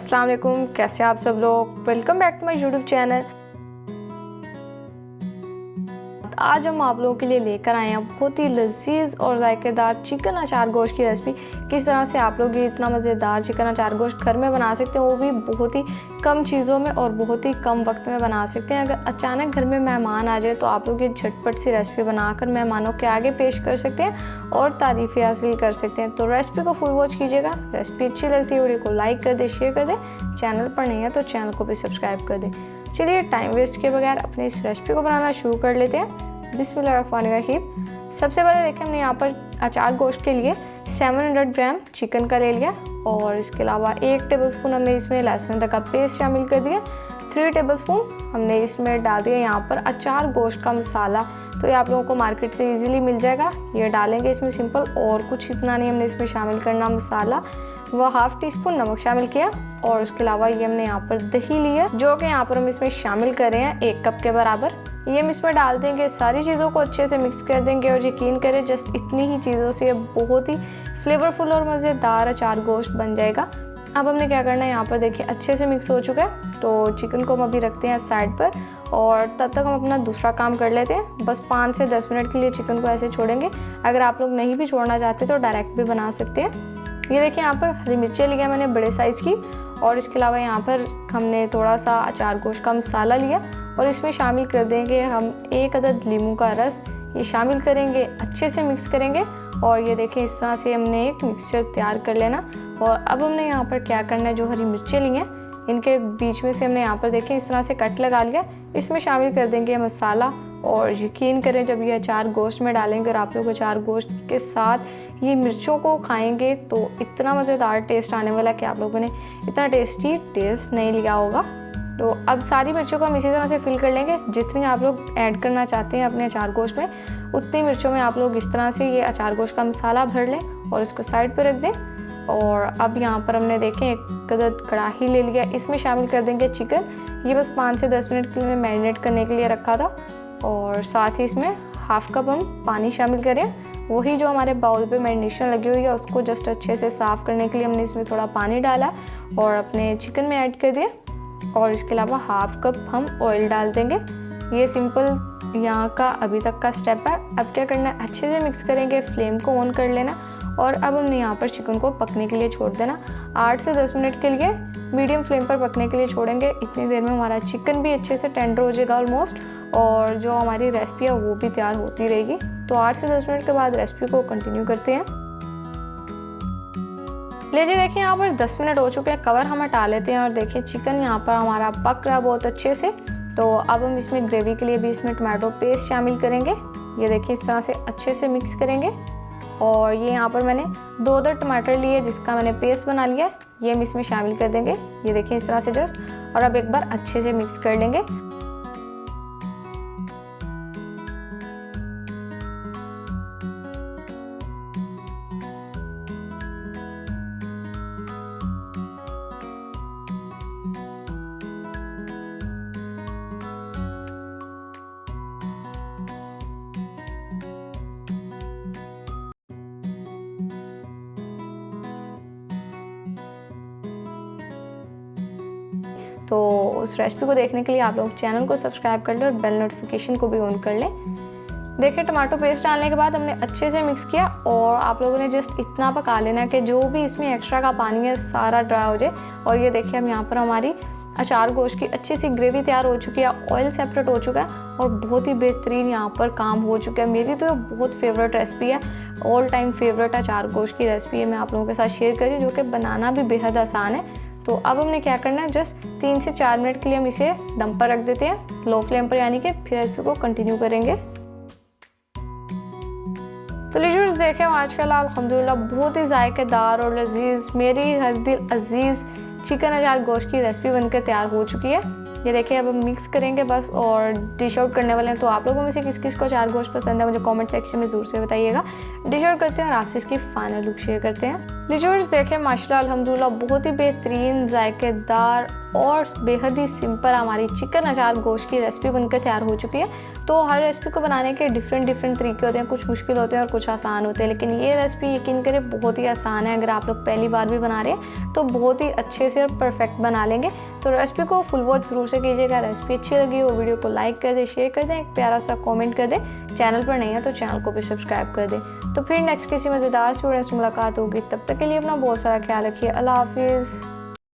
अस्सलाम वालेकुम, कैसे आप सब लोग। Welcome back to my YouTube channel. आज हम आप लोगों के लिए लेकर आए हैं बहुत ही लजीज और जायकेदार चिकन अचार गोश्त की रेसिपी। किस तरह से आप लोग ये इतना मज़ेदार चिकन अचार गोश्त घर में बना सकते हैं, वो भी बहुत ही कम चीज़ों में और बहुत ही कम वक्त में बना सकते हैं। अगर अचानक घर में मेहमान आ जाए तो आप लोग ये झटपट सी रेसिपी बनाकर मेहमानों के आगे पेश कर सकते हैं और तारीफ़ें हासिल कर सकते हैं। तो रेसिपी को फुल वॉच कीजिएगा। रेसिपी अच्छी लगती है वीडियो को लाइक कर दे, शेयर कर दे। चैनल पर नहीं है तो चैनल को भी सब्सक्राइब कर दे। चलिए टाइम वेस्ट किए बगैर अपनी इस रेसिपी को बनाना शुरू कर लेते हैं। बिस्मिल्लाहिर्रहमानिर्रहीम। सबसे पहले देखिए हमने यहाँ पर अचार गोश्त के लिए 700 ग्राम चिकन का ले लिया और इसके अलावा 1 टेबलस्पून हमने इसमें लहसुन अदरक का पेस्ट शामिल कर दिया। 3 टेबलस्पून हमने इसमें डाल दिया यहाँ पर अचार गोश्त का मसाला। तो ये आप लोगों को मार्केट से इजीली मिल जाएगा, ये डालेंगे इसमें सिंपल, और कुछ इतना नहीं हमने इसमें शामिल करना मसाला। वह हाफ़ टी स्पून नमक शामिल किया और उसके अलावा ये हमने यहाँ पर दही लिया जो कि यहाँ पर हम इसमें शामिल कर रहे हैं 1 कप के बराबर। ये हम इसमें डाल देंगे, सारी चीज़ों को अच्छे से मिक्स कर देंगे और यकीन करें जस्ट इतनी ही चीज़ों से ये बहुत ही फ्लेवरफुल और मज़ेदार अचार गोश्त बन जाएगा। अब हमने क्या करना है, यहाँ पर देखिए अच्छे से मिक्स हो चुका है तो चिकन को हम अभी रखते हैं साइड पर और तब तक हम अपना दूसरा काम कर लेते हैं। बस 5 से 10 मिनट के लिए चिकन को ऐसे छोड़ेंगे। अगर आप लोग नहीं भी छोड़ना चाहते तो डायरेक्ट भी बना सकते हैं। ये देखिए यहाँ पर हरी मिर्चें लिया मैंने बड़े साइज़ की और इसके अलावा यहाँ पर हमने थोड़ा सा अचार गोश्त का मसाला लिया और इसमें शामिल कर देंगे हम 1 अदद लीमू का रस। ये शामिल करेंगे, अच्छे से मिक्स करेंगे और ये देखें इस तरह से हमने एक मिक्सचर तैयार कर लेना। और अब हमने यहाँ पर क्या करना है, जो हरी मिर्चें ली हैं इनके बीच में से हमने यहाँ पर देखें इस तरह से कट लगा लिया। इसमें शामिल कर देंगे मसाला और यकीन करें जब ये अचार गोश्त में डालेंगे और आप लोग अचार गोश्त के साथ ये मिर्चों को खाएंगे तो इतना मज़ेदार टेस्ट आने वाला है कि आप लोगों ने इतना टेस्टी टेस्ट नहीं लिया होगा। तो अब सारी मिर्चों को हम इसी तरह से फिल कर लेंगे। जितनी आप लोग ऐड करना चाहते हैं अपने अचार गोश्त में उतनी मिर्चों में आप लोग इस तरह से ये अचार गोश्त का मसाला भर लें और इसको साइड पर रख दें। और अब यहाँ पर हमने देखें 1 अदद कढ़ाई ले लिया, इसमें शामिल कर देंगे चिकन। ये बस 5 से 10 मिनट के लिए मैरिनेट करने के लिए रखा था और साथ ही इसमें हाफ़ कप हम पानी शामिल करें। वही जो हमारे बाउल पे मैरिनेशन लगी हुई है उसको जस्ट अच्छे से साफ़ करने के लिए हमने इसमें थोड़ा पानी डाला और अपने चिकन में ऐड कर दिया और इसके अलावा हाफ़ कप हम ऑयल डाल देंगे। ये सिंपल यहाँ का अभी तक का स्टेप है। अब क्या करना है, अच्छे से मिक्स करेंगे, फ्लेम को ऑन कर लेना और अब हमने यहाँ पर चिकन को पकने के लिए छोड़ देना। 8 से 10 मिनट के लिए मीडियम फ्लेम पर पकने के लिए छोड़ेंगे। इतनी देर में हमारा चिकन भी अच्छे से टेंडर हो जाएगा ऑलमोस्ट और जो हमारी रेसिपी है वो भी तैयार होती रहेगी। तो 8 से 10 मिनट के बाद रेसिपी को कंटिन्यू करते हैं। लीजिए देखिए यहाँ पर 10 मिनट हो चुके हैं, कवर हम हटा लेते हैं और देखिए चिकन यहाँ पर हमारा पक रहा है बहुत अच्छे से। तो अब हम इसमें ग्रेवी के लिए भी इसमें टमाटो पेस्ट शामिल करेंगे। ये देखिए इस तरह से अच्छे से मिक्स करेंगे और ये यहाँ पर मैंने 2 टमाटर लिए जिसका मैंने पेस्ट बना लिया, ये हम इसमें शामिल कर देंगे। ये देखिए इस तरह से जस्ट, और अब एक बार अच्छे से मिक्स कर लेंगे। तो उस रेसिपी को देखने के लिए आप लोग चैनल को सब्सक्राइब कर लें और बेल नोटिफिकेशन को भी ऑन कर लें। देखिए टमाटो पेस्ट डालने के बाद हमने अच्छे से मिक्स किया और आप लोगों ने जस्ट इतना पका लेना कि जो भी इसमें एक्स्ट्रा का पानी है सारा ड्राई हो जाए। और ये देखिए हम यहाँ पर हमारी अचार गोश्त की अच्छी सी ग्रेवी तैयार हो चुकी है, ऑयल सेपरेट हो चुका है और बहुत ही बेहतरीन यहाँ पर काम हो चुका है। मेरी तो बहुत फेवरेट रेसिपी है, ऑल टाइम फेवरेट अचार गोश्त की रेसिपी है, मैं आप लोगों के साथ शेयर करी जो कि बनाना भी बेहद आसान है। तो अब हमने क्या करना है, जस्ट 3 से 4 मिनट के लिए हम इसे दम पर रख देते हैं लो फ्लेम पर, यानी कि फिर रेसिपी को कंटिन्यू करेंगे। तो लीजिए देखें माशाल्लाह अल्हम्दुलिल्लाह बहुत ही जायकेदार और लजीज, मेरी हर दिल अजीज़ चिकन अचार गोश्त की रेसिपी बनकर तैयार हो चुकी है। ये देखिए अब हम मिक्स करेंगे बस और डिश आउट करने वाले हैं। तो आप लोगों में से किस किस को अचार गोश्त पसंद है मुझे कमेंट सेक्शन में ज़रूर से बताइएगा। डिश आउट करते हैं और आपसे इसकी फाइनल लुक शेयर करते हैं। लीजिए देखें माशाल्लाह अल्हम्दुलिल्लाह बहुत ही बेहतरीन जायकेदार और बेहद ही सिंपल हमारी चिकन अचार गोश्त की रेसिपी बनकर तैयार हो चुकी है। तो हर रेसिपी को बनाने के डिफरेंट तरीके होते हैं, कुछ मुश्किल होते हैं और कुछ आसान होते हैं, लेकिन ये रेसिपी यकीन करें बहुत ही आसान है। अगर आप लोग पहली बार भी बना रहे हैं तो बहुत ही अच्छे से और परफेक्ट बना लेंगे। तो रेसिपी को फुल वॉच जरूर से कीजिएगा। रेसिपी अच्छी लगी हो वीडियो को लाइक कर दें, शेयर कर दें, एक प्यारा सा कॉमेंट कर दें। चैनल पर नहीं है तो चैनल को भी सब्सक्राइब कर दें। तो फिर नेक्स्ट किसी मज़ेदार वीडियो से मुलाकात होगी, तब तक के लिए अपना बहुत सारा ख्याल रखिए। अल्लाह हाफिज़।